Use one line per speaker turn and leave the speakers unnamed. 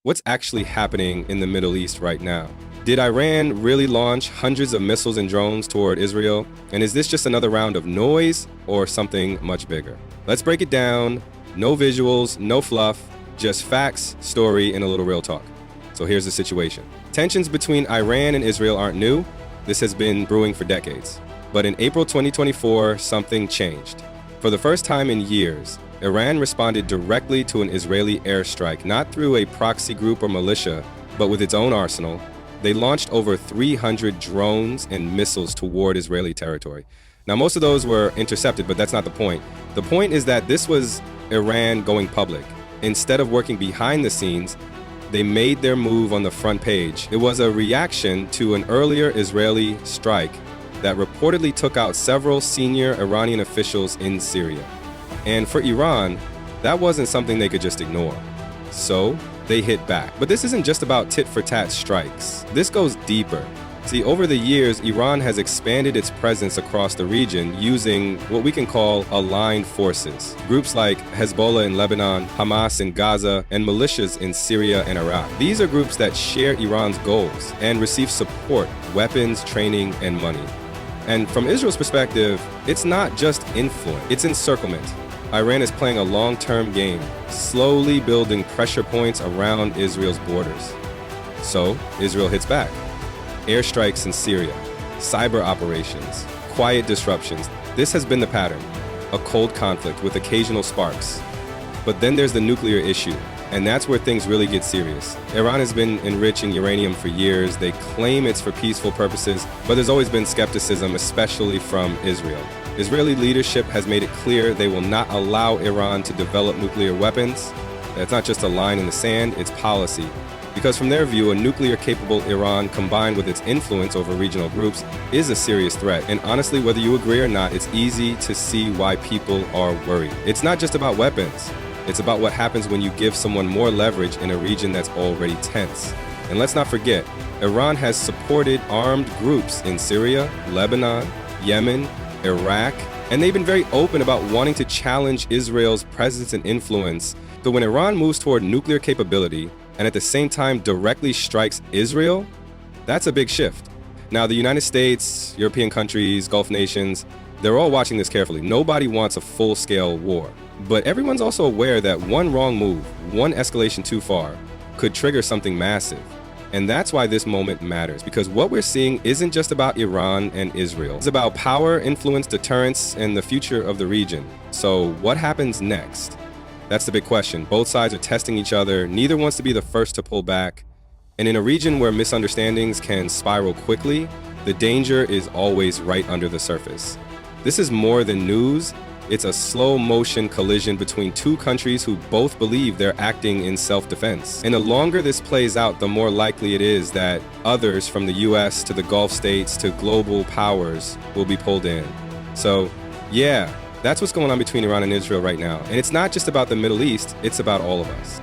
What's actually happening in the Middle East right now? Did Iran really launch hundreds of missiles and drones toward Israel? And is this just another round of noise or something much bigger? Let's break it down. No visuals, no fluff, just facts, story, and a little real talk. So here's the situation. Tensions between Iran and Israel aren't new. This has been brewing for decades. But in April 2024, something changed. For the first time in years, Iran responded directly to an Israeli airstrike, not through a proxy group or militia, but with its own arsenal. They launched over 300 drones and missiles toward Israeli territory. Now, most of those were intercepted, but that's not the point. The point is that this was Iran going public. Instead of working behind the scenes, they made their move on the front page. It was a reaction to an earlier Israeli strike that reportedly took out several senior Iranian officials in Syria. And for Iran, that wasn't something they could just ignore. So they hit back. But this isn't just about tit-for-tat strikes. This goes deeper. See, over the years, Iran has expanded its presence across the region using what we can call aligned forces. Groups like Hezbollah in Lebanon, Hamas in Gaza, and militias in Syria and Iraq. These are groups that share Iran's goals and receive support, weapons, training, and money. And from Israel's perspective, it's not just influence, it's encirclement. Iran is playing a long-term game, slowly building pressure points around Israel's borders. So Israel hits back. Airstrikes in Syria, cyber operations, quiet disruptions. This has been the pattern. A cold conflict with occasional sparks. But then there's the nuclear issue, and that's where things really get serious. Iran has been enriching uranium for years. They claim it's for peaceful purposes, but there's always been skepticism, especially from Israel. Israeli leadership has made it clear they will not allow Iran to develop nuclear weapons. It's not just a line in the sand, it's policy. Because from their view, a nuclear-capable Iran combined with its influence over regional groups is a serious threat. And honestly, whether you agree or not, it's easy to see why people are worried. It's not just about weapons. It's about what happens when you give someone more leverage in a region that's already tense. And let's not forget, Iran has supported armed groups in Syria, Lebanon, Yemen, Iraq, and they've been very open about wanting to challenge Israel's presence and influence. So when Iran moves toward nuclear capability and at the same time directly strikes Israel, that's a big shift. Now, the United States, European countries, Gulf nations, they're all watching this carefully. Nobody wants a full-scale war. But everyone's also aware that one wrong move, one escalation too far, could trigger something massive. And that's why this moment matters, because what we're seeing isn't just about Iran and Israel. It's about power, influence, deterrence, and the future of the region. So what happens next? That's the big question. Both sides are testing each other. Neither wants to be the first to pull back. And in a region where misunderstandings can spiral quickly, the danger is always right under the surface. This is more than news. It's a slow-motion collision between two countries who both believe they're acting in self-defense. And the longer this plays out, the more likely it is that others, from the US to the Gulf states to global powers, will be pulled in. So, yeah, that's what's going on between Iran and Israel right now. And it's not just about the Middle East, it's about all of us.